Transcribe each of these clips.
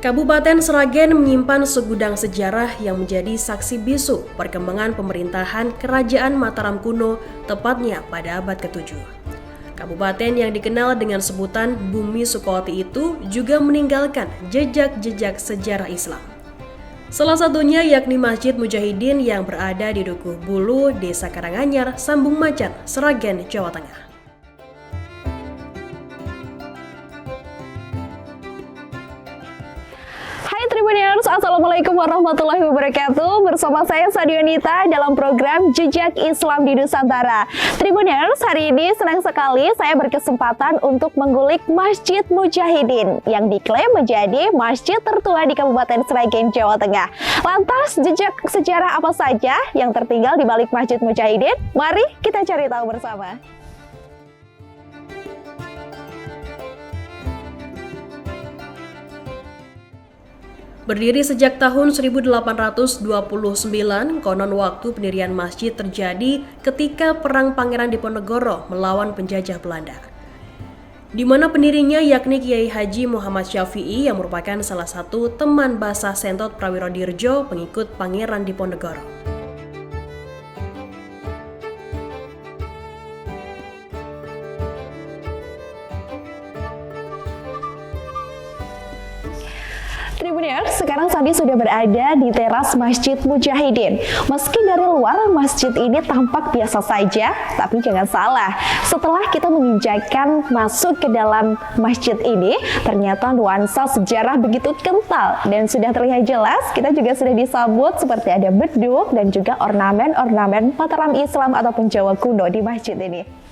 Kabupaten Sragen menyimpan segudang sejarah yang menjadi saksi bisu perkembangan pemerintahan Kerajaan Mataram kuno, tepatnya pada abad ke-7. Kabupaten yang dikenal dengan sebutan Bumi Sukowati itu juga meninggalkan jejak-jejak sejarah Islam. Salah satunya yakni Masjid Mujahidin yang berada di Dukuh Bulu, Desa Karanganyar, Sambung Macan, Sragen, Jawa Tengah. Tribuners, Assalamualaikum warahmatullahi wabarakatuh. Bersama saya Sadionita dalam program Jejak Islam di Nusantara. Tribuners, hari ini senang sekali saya berkesempatan untuk mengulik Masjid Mujahidin yang diklaim menjadi masjid tertua di Kabupaten Sragen, Jawa Tengah. Lantas, jejak sejarah apa saja yang tertinggal di balik Masjid Mujahidin? Mari kita cari tahu bersama. Berdiri sejak tahun 1829, konon waktu pendirian masjid terjadi ketika Perang Pangeran Diponegoro melawan penjajah Belanda, di mana pendirinya yakni Kiai Haji Muhammad Syafi'i yang merupakan salah satu teman Basa Sentot Prawirodirjo, pengikut Pangeran Diponegoro. Tribuners, sekarang Sandi sudah berada di teras Masjid Mujahidin. Meski dari luar masjid ini tampak biasa saja, tapi jangan salah. Setelah kita menginjakan masuk ke dalam masjid ini, ternyata nuansa sejarah begitu kental dan sudah terlihat jelas. Kita juga sudah disambut seperti ada beduk dan juga ornamen-ornamen Mataram Islam ataupun Jawa kuno di masjid ini.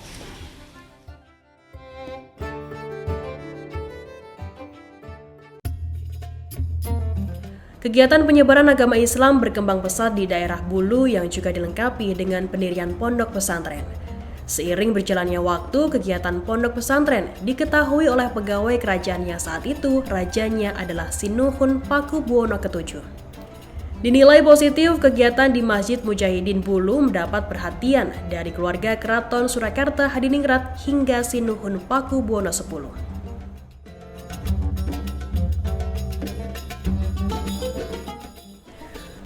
Kegiatan penyebaran agama Islam berkembang pesat di daerah Bulu yang juga dilengkapi dengan pendirian pondok pesantren. Seiring berjalannya waktu, kegiatan pondok pesantren diketahui oleh pegawai kerajaan yang saat itu rajanya adalah Sinuhun Pakubuwono ke-7. Dinilai positif, kegiatan di Masjid Mujahidin Bulu mendapat perhatian dari keluarga Keraton Surakarta Hadiningrat hingga Sinuhun Pakubuwono X.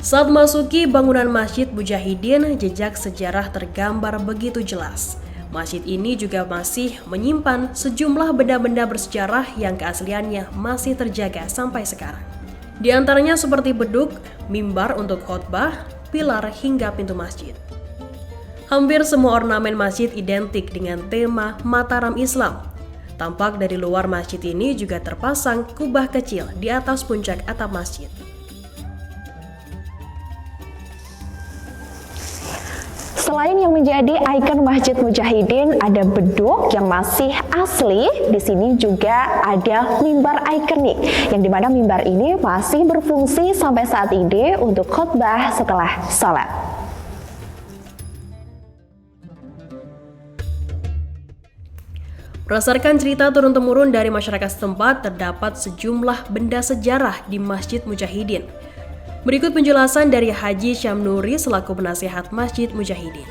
Saat masuki bangunan Masjid Mujahidin, jejak sejarah tergambar begitu jelas. Masjid ini juga masih menyimpan sejumlah benda-benda bersejarah yang keasliannya masih terjaga sampai sekarang. Di antaranya seperti beduk, mimbar untuk khotbah, pilar hingga pintu masjid. Hampir semua ornamen masjid identik dengan tema Mataram Islam. Tampak dari luar masjid ini juga terpasang kubah kecil di atas puncak atap masjid. Selain yang menjadi ikon Masjid Mujahidin, ada beduk yang masih asli. Di sini juga ada mimbar ikonik, yang dimana mimbar ini masih berfungsi sampai saat ini untuk khotbah setelah sholat. Berdasarkan cerita turun-temurun dari masyarakat setempat, terdapat sejumlah benda sejarah di Masjid Mujahidin. Berikut penjelasan dari Haji Syamnuri selaku penasihat Masjid Mujahidin.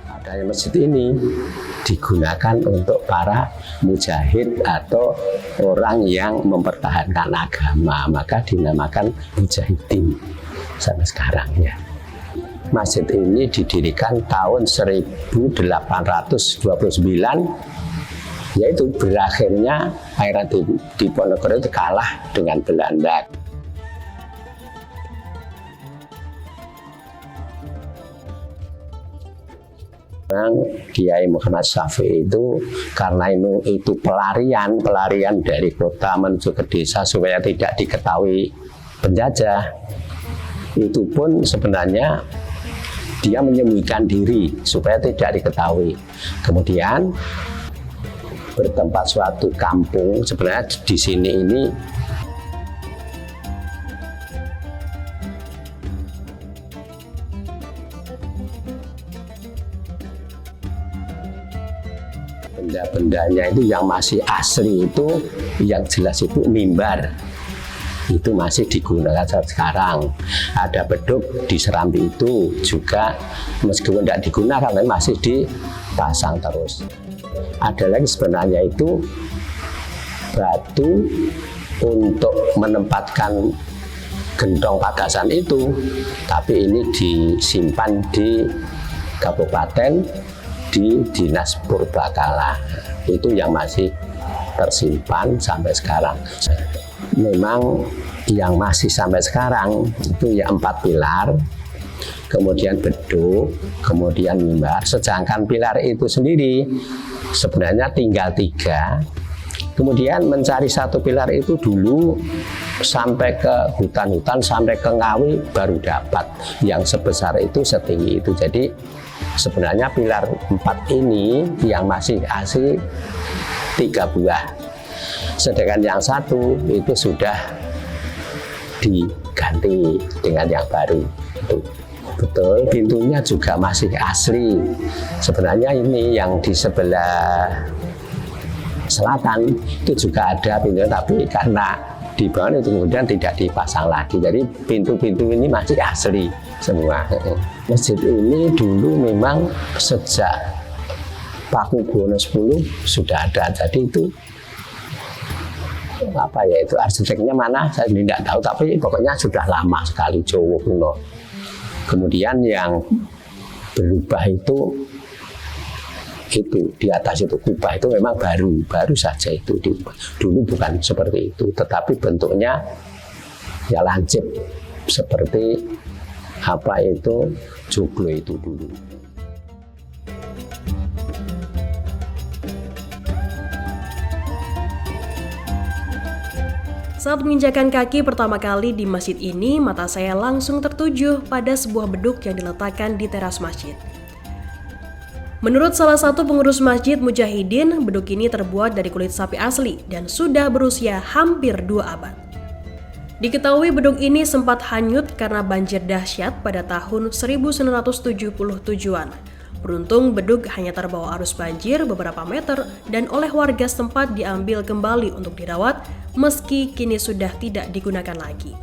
Adanya masjid ini digunakan untuk para mujahid atau orang yang mempertahankan agama, maka dinamakan Mujahidin sampai sekarang ya. Masjid ini didirikan tahun 1829, yaitu berakhirnya Pangeran Diponegoro itu kalah dengan Belanda. Kiai Muhammad Syafi'i itu karena itu pelarian dari kota menuju ke desa supaya tidak diketahui penjajah. Itu pun sebenarnya dia menyembunyikan diri supaya tidak diketahui. Kemudian bertempat suatu kampung, sebenarnya di sini ini benda-bendanya itu yang masih asli itu, yang jelas itu mimbar. Itu masih digunakan saat sekarang. Ada beduk di Serambi itu juga meskipun tidak digunakan, tapi masih dipasang terus. Ada lagi sebenarnya itu batu untuk menempatkan gentong pagasan itu, tapi ini disimpan di kabupaten di Dinas Purbakala, itu yang masih tersimpan sampai sekarang. Memang yang masih sampai sekarang itu ya 4 pilar, kemudian beduk, kemudian mimbar. Sedangkan pilar itu sendiri sebenarnya tinggal 3. Kemudian mencari satu pilar itu dulu sampai ke hutan-hutan, sampai ke Ngawi baru dapat yang sebesar itu, setinggi itu. Jadi sebenarnya pilar 4 ini yang masih asli 3 buah. Sedangkan yang 1 itu sudah diganti dengan yang baru. Betul, pintunya juga masih asli. Sebenarnya ini yang di sebelah selatan itu juga ada pintu, tapi karena dibangun itu kemudian tidak dipasang lagi. Jadi pintu-pintu ini masih asli semua. Masjid ini dulu memang sejak Pakubuwono X sudah ada. Jadi itu apa ya, itu arsiteknya mana saya tidak tahu, tapi pokoknya sudah lama sekali, Jawa kuno. Kemudian yang berubah itu di atas itu kubah itu memang baru saja itu diubah. Dulu bukan seperti itu, tetapi bentuknya ya lancip seperti apa itu joglo itu dulu. Saat menginjakan kaki pertama kali di masjid ini, mata saya langsung tertuju pada sebuah beduk yang diletakkan di teras masjid. Menurut salah satu pengurus masjid Mujahidin, beduk ini terbuat dari kulit sapi asli dan sudah berusia hampir 2 abad. Diketahui beduk ini sempat hanyut karena banjir dahsyat pada tahun 1977-an. Beruntung beduk hanya terbawa arus banjir beberapa meter dan oleh warga setempat diambil kembali untuk dirawat, meski kini sudah tidak digunakan lagi.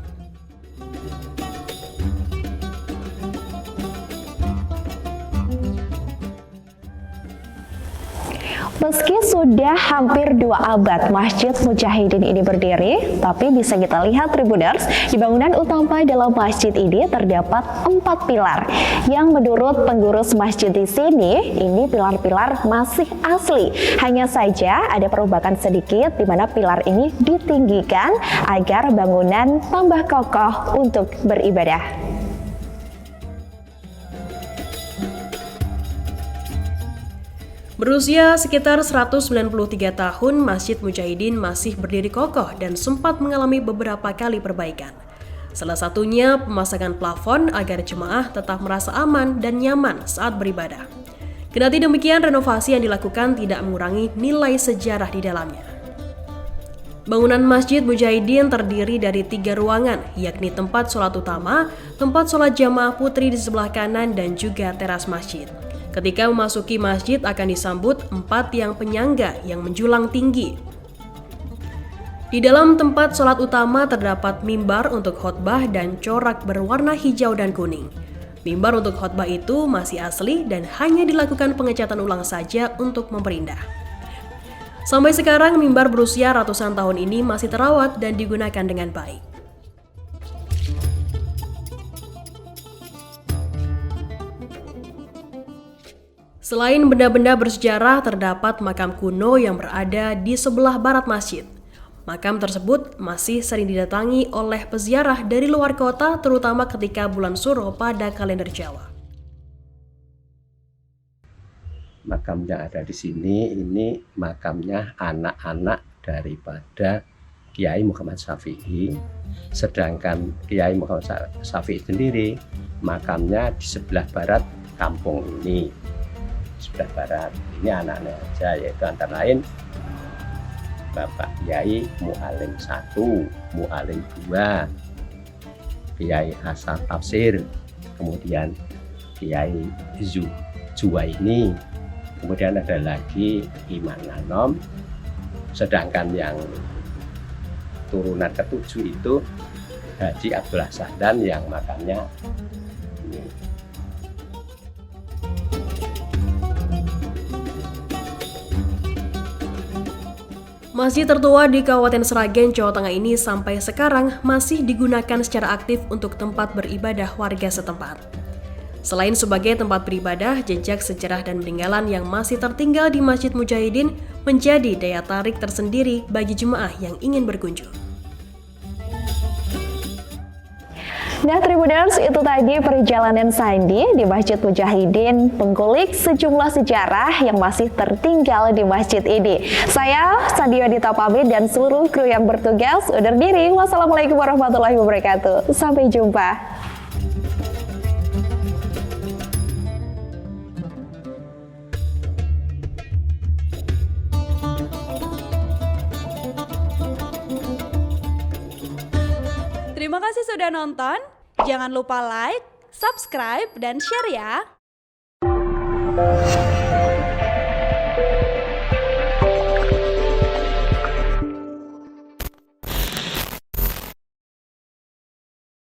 Meski sudah hampir 2 abad Masjid Mujahidin ini berdiri, tapi bisa kita lihat Tribuners, di bangunan utama dalam masjid ini terdapat 4 pilar yang menurut pengurus masjid di sini, ini pilar-pilar masih asli. Hanya saja ada perubahan sedikit di mana pilar ini ditinggikan agar bangunan tambah kokoh untuk beribadah. Berusia sekitar 193 tahun, Masjid Mujahidin masih berdiri kokoh dan sempat mengalami beberapa kali perbaikan. Salah satunya pemasangan plafon agar jemaah tetap merasa aman dan nyaman saat beribadah. Kendati demikian, renovasi yang dilakukan tidak mengurangi nilai sejarah di dalamnya. Bangunan Masjid Mujahidin terdiri dari 3 ruangan, yakni tempat sholat utama, tempat sholat jamaah putri di sebelah kanan, dan juga teras masjid. Ketika memasuki masjid akan disambut 4 tiang penyangga yang menjulang tinggi. Di dalam tempat sholat utama terdapat mimbar untuk khotbah dan corak berwarna hijau dan kuning. Mimbar untuk khotbah itu masih asli dan hanya dilakukan pengecatan ulang saja untuk memperindah. Sampai sekarang mimbar berusia ratusan tahun ini masih terawat dan digunakan dengan baik. Selain benda-benda bersejarah, terdapat makam kuno yang berada di sebelah barat masjid. Makam tersebut masih sering didatangi oleh peziarah dari luar kota, terutama ketika bulan Suro pada kalender Jawa. Makam yang ada di sini, ini makamnya anak-anak daripada Kiai Muhammad Syafi'i. Sedangkan Kiai Muhammad Syafi'i sendiri, makamnya di sebelah barat kampung ini. Sebelah barat ini anak-anak aja, yaitu antara lain Bapak Kiai Mu'alim 1, Mu'alim 2, Kiai Hasan Tafsir, kemudian Kiai Juwaini, kemudian ada lagi Iman Nanom. Sedangkan yang turunan ke-7 itu Haji Abdullah Sahdan yang makamnya ini. Masjid tertua di Kabupaten Sragen, Jawa Tengah ini sampai sekarang masih digunakan secara aktif untuk tempat beribadah warga setempat. Selain sebagai tempat beribadah, jejak sejarah dan peninggalan yang masih tertinggal di Masjid Mujahidin menjadi daya tarik tersendiri bagi jemaah yang ingin berkunjung. Nah, Tribuners, itu tadi perjalanan Sandi di Masjid Mujahidin, mengkulik sejumlah sejarah yang masih tertinggal di masjid ini. Saya, Sandi Wadita pamit dan seluruh kru yang bertugas undur diri. Wassalamualaikum warahmatullahi wabarakatuh. Sampai jumpa. Terima kasih sudah nonton. Jangan lupa like, subscribe, dan share ya.